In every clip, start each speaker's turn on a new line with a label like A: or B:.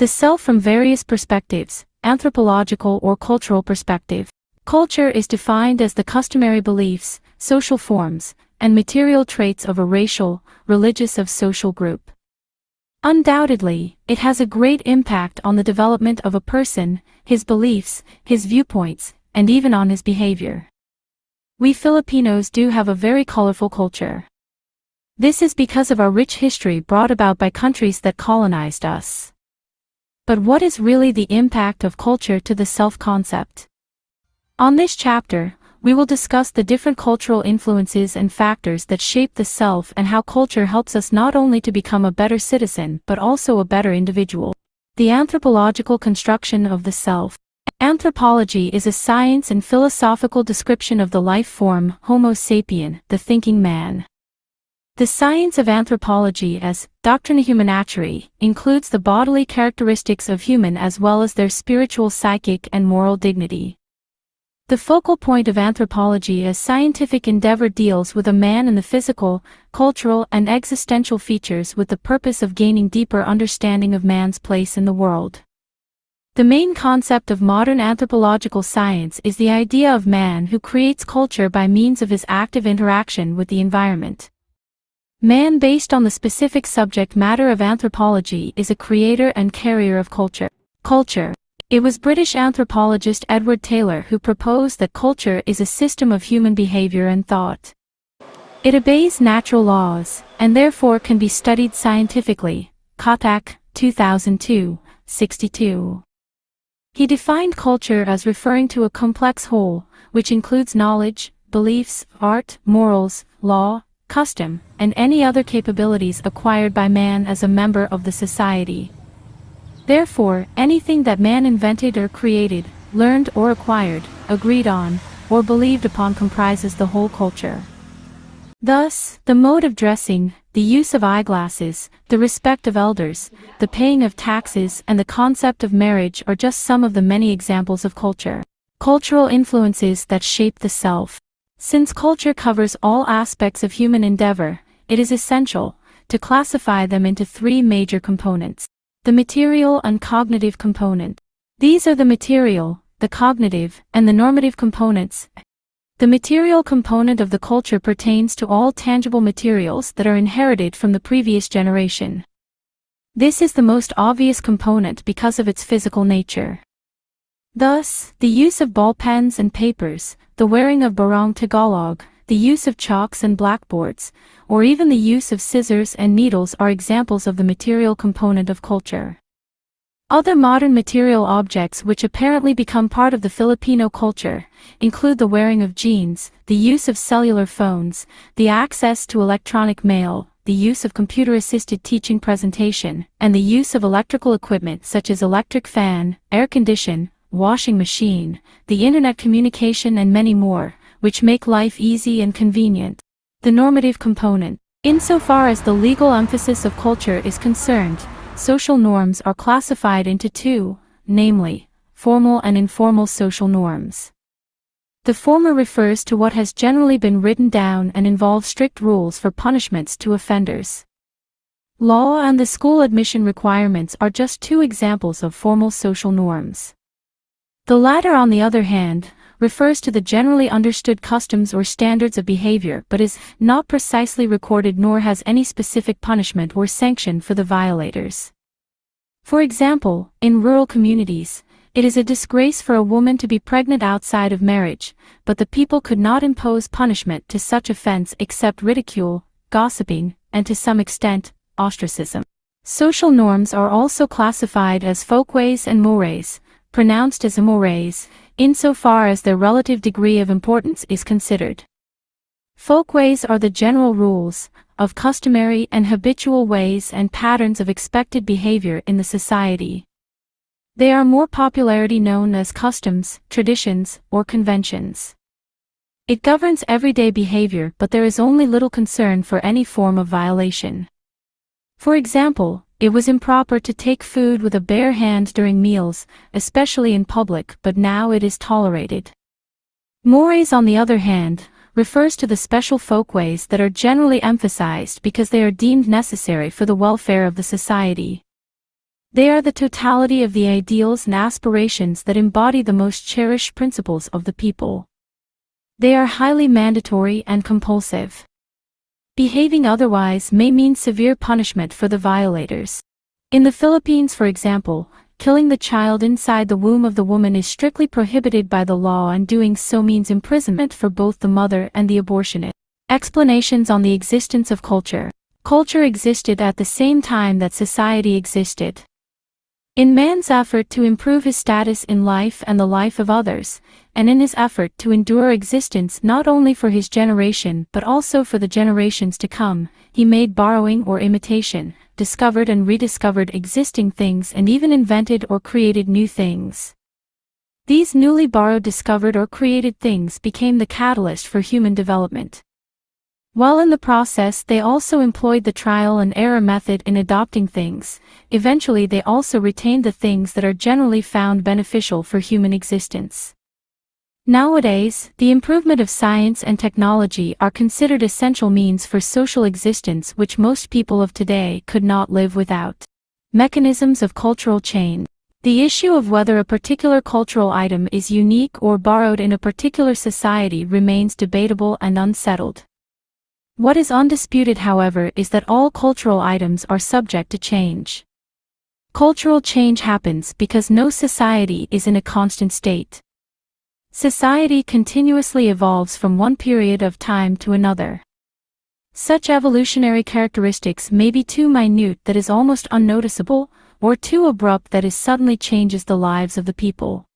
A: The self from various perspectives, anthropological or cultural perspective. Culture is defined as the customary beliefs, social forms, and material traits of a racial, religious or social group. Undoubtedly, it has a great impact on the development of a person, his beliefs, his viewpoints, and even on his behavior. We Filipinos do have a very colorful culture. This is because of our rich history brought about by countries that colonized us. But what is really the impact of culture to the self-concept? On this chapter, we will discuss the different cultural influences and factors that shape the self and how culture helps us not only to become a better citizen but also a better individual. The anthropological construction of the self. Anthropology is a science and philosophical description of the life form Homo sapien, the thinking man. The science of anthropology as doctrina humanaturae includes the bodily characteristics of human as well as their spiritual, psychic, and moral dignity. The focal point of anthropology as scientific endeavor deals with a man and the physical, cultural, and existential features with the purpose of gaining deeper understanding of man's place in the world. The main concept of modern anthropological science is the idea of man who creates culture by means of his active interaction with the environment. Man, based on the specific subject matter of anthropology, is a creator and carrier of culture. It was British anthropologist Edward Taylor who proposed that culture is a system of human behavior and thought. It obeys natural laws, and therefore can be studied scientifically. Kotak, 2002, 62. He defined culture as referring to a complex whole, which includes knowledge, beliefs, art, morals, law, custom, and any other capabilities acquired by man as a member of the society. Therefore, anything that man invented or created, learned or acquired, agreed on, or believed upon comprises the whole culture. Thus, the mode of dressing, the use of eyeglasses, the respect of elders, the paying of taxes, and the concept of marriage are just some of the many examples of culture. Cultural influences that shape the self. Since culture covers all aspects of human endeavor, it is essential to classify them into three major components. The material and cognitive component. These are the material, the cognitive, and the normative components. The material component of the culture pertains to all tangible materials that are inherited from the previous generation. This is the most obvious component because of its physical nature. Thus, the use of ball pens and papers, the wearing of barong Tagalog, the use of chalks and blackboards, or even the use of scissors and needles are examples of the material component of culture. Other modern material objects which apparently become part of the Filipino culture include the wearing of jeans, the use of cellular phones, the access to electronic mail, the use of computer-assisted teaching presentation, and the use of electrical equipment such as electric fan, air condition, washing machine, the internet communication, and many more, which make life easy and convenient. The normative component. Insofar as the legal emphasis of culture is concerned, social norms are classified into two, namely, formal and informal social norms. The former refers to what has generally been written down and involves strict rules for punishments to offenders. Law and the school admission requirements are just two examples of formal social norms. The latter, on the other hand, refers to the generally understood customs or standards of behavior but is not precisely recorded nor has any specific punishment or sanction for the violators. For example, in rural communities, it is a disgrace for a woman to be pregnant outside of marriage, but the people could not impose punishment to such offense except ridicule, gossiping, and to some extent, ostracism. Social norms are also classified as folkways and mores, pronounced as amores, insofar as their relative degree of importance is considered. Folkways are the general rules of customary and habitual ways and patterns of expected behavior in the society. They are more popularly known as customs, traditions, or conventions. It governs everyday behavior, but there is only little concern for any form of violation. For example, it was improper to take food with a bare hand during meals, especially in public, but now it is tolerated. Mores, on the other hand, refers to the special folkways that are generally emphasized because they are deemed necessary for the welfare of the society. They are the totality of the ideals and aspirations that embody the most cherished principles of the people. They are highly mandatory and compulsive. Behaving otherwise may mean severe punishment for the violators. In the Philippines, for example, killing the child inside the womb of the woman is strictly prohibited by the law, and doing so means imprisonment for both the mother and the abortionist. Explanations on the existence of culture. Culture existed at the same time that society existed. In man's effort to improve his status in life and the life of others, and in his effort to endure existence not only for his generation but also for the generations to come, he made borrowing or imitation, discovered and rediscovered existing things, and even invented or created new things. These newly borrowed, discovered, or created things became the catalyst for human development. While in the process they also employed the trial and error method in adopting things, eventually they also retained the things that are generally found beneficial for human existence. Nowadays, the improvement of science and technology are considered essential means for social existence which most people of today could not live without. Mechanisms of cultural change. The issue of whether a particular cultural item is unique or borrowed in a particular society remains debatable and unsettled. What is undisputed, however, is that all cultural items are subject to change. Cultural change happens because no society is in a constant state. Society continuously evolves from one period of time to another. Such evolutionary characteristics may be too minute that is almost unnoticeable, or too abrupt that it suddenly changes the lives of the people.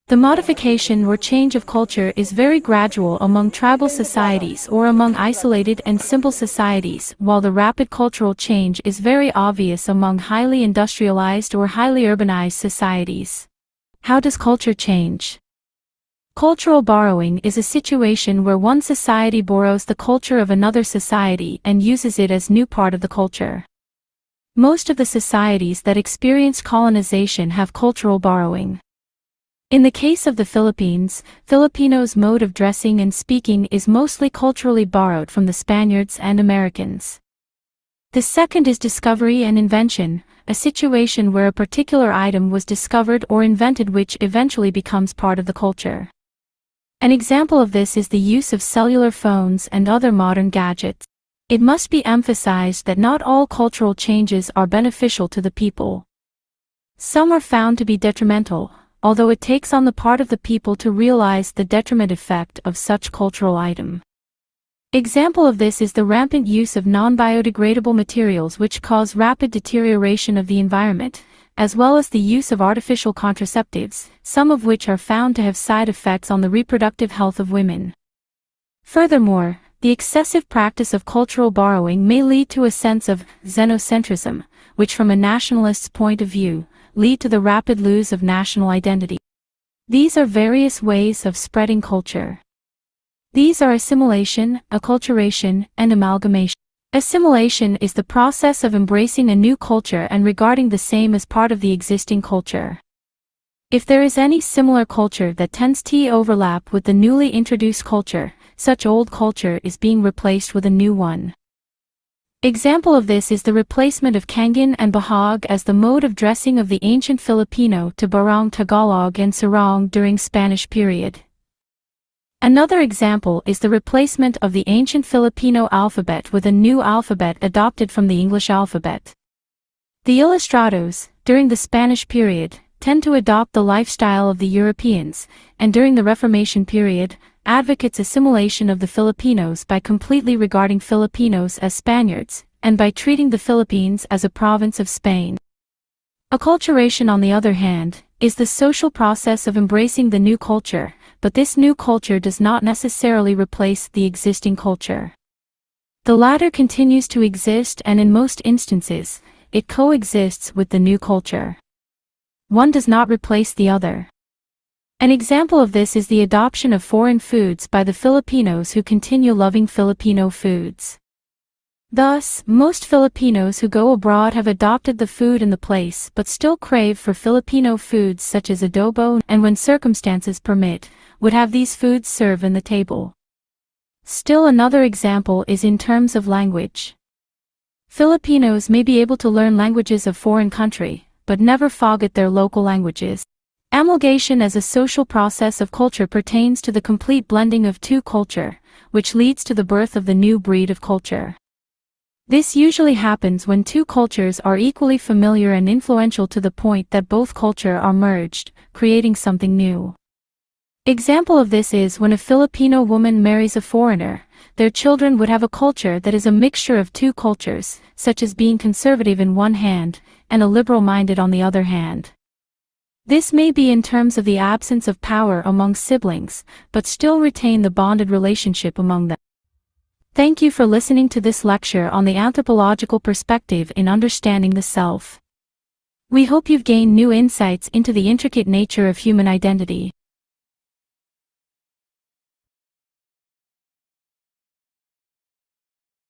A: The modification or change of culture is very gradual among tribal societies or among isolated and simple societies, while the rapid cultural change is very obvious among highly industrialized or highly urbanized societies. How does culture change? Cultural borrowing is a situation where one society borrows the culture of another society and uses it as new part of the culture. Most of the societies that experience colonization have cultural borrowing. In the case of the Philippines, Filipinos' mode of dressing and speaking is mostly culturally borrowed from the Spaniards and Americans. The second is discovery and invention, a situation where a particular item was discovered or invented which eventually becomes part of the culture. An example of this is the use of cellular phones and other modern gadgets. It must be emphasized that not all cultural changes are beneficial to the people. Some are found to be detrimental, although it takes on the part of the people to realize the detriment effect of such cultural item. Example of this is the rampant use of non-biodegradable materials which cause rapid deterioration of the environment, as well as the use of artificial contraceptives, some of which are found to have side effects on the reproductive health of women. Furthermore, the excessive practice of cultural borrowing may lead to a sense of xenocentrism, which from a nationalist's point of view, lead to the rapid loss of national identity. These are various ways of spreading culture. These are assimilation, acculturation, and amalgamation. Assimilation is the process of embracing a new culture and regarding the same as part of the existing culture. If there is any similar culture that tends to overlap with the newly introduced culture, such old culture is being replaced with a new one. Example of this is the replacement of Kangen and Bahag as the mode of dressing of the ancient Filipino to Barong Tagalog and Sarong during Spanish period. Another example is the replacement of the ancient Filipino alphabet with a new alphabet adopted from the English alphabet. The Ilustrados, during the Spanish period, tend to adopt the lifestyle of the Europeans, and during the Reformation period, advocates assimilation of the Filipinos by completely regarding Filipinos as Spaniards, and by treating the Philippines as a province of Spain. Acculturation, on the other hand, is the social process of embracing the new culture, but this new culture does not necessarily replace the existing culture. The latter continues to exist, and in most instances, it coexists with the new culture. One does not replace the other. An example of this is the adoption of foreign foods by the Filipinos who continue loving Filipino foods. Thus, most Filipinos who go abroad have adopted the food in the place but still crave for Filipino foods such as adobo, and when circumstances permit, would have these foods served on the table. Still another example is in terms of language. Filipinos may be able to learn languages of foreign country, but never forget their local languages. Amalgamation as a social process of culture pertains to the complete blending of two culture, which leads to the birth of the new breed of culture. This usually happens when two cultures are equally familiar and influential to the point that both cultures are merged, creating something new. Example of this is when a Filipino woman marries a foreigner, their children would have a culture that is a mixture of two cultures, such as being conservative in one hand, and a liberal-minded on the other hand. This may be in terms of the absence of power among siblings, but still retain the bonded relationship among them. Thank you for listening to this lecture on the anthropological perspective in understanding the self. We hope you've gained new insights into the intricate nature of human identity.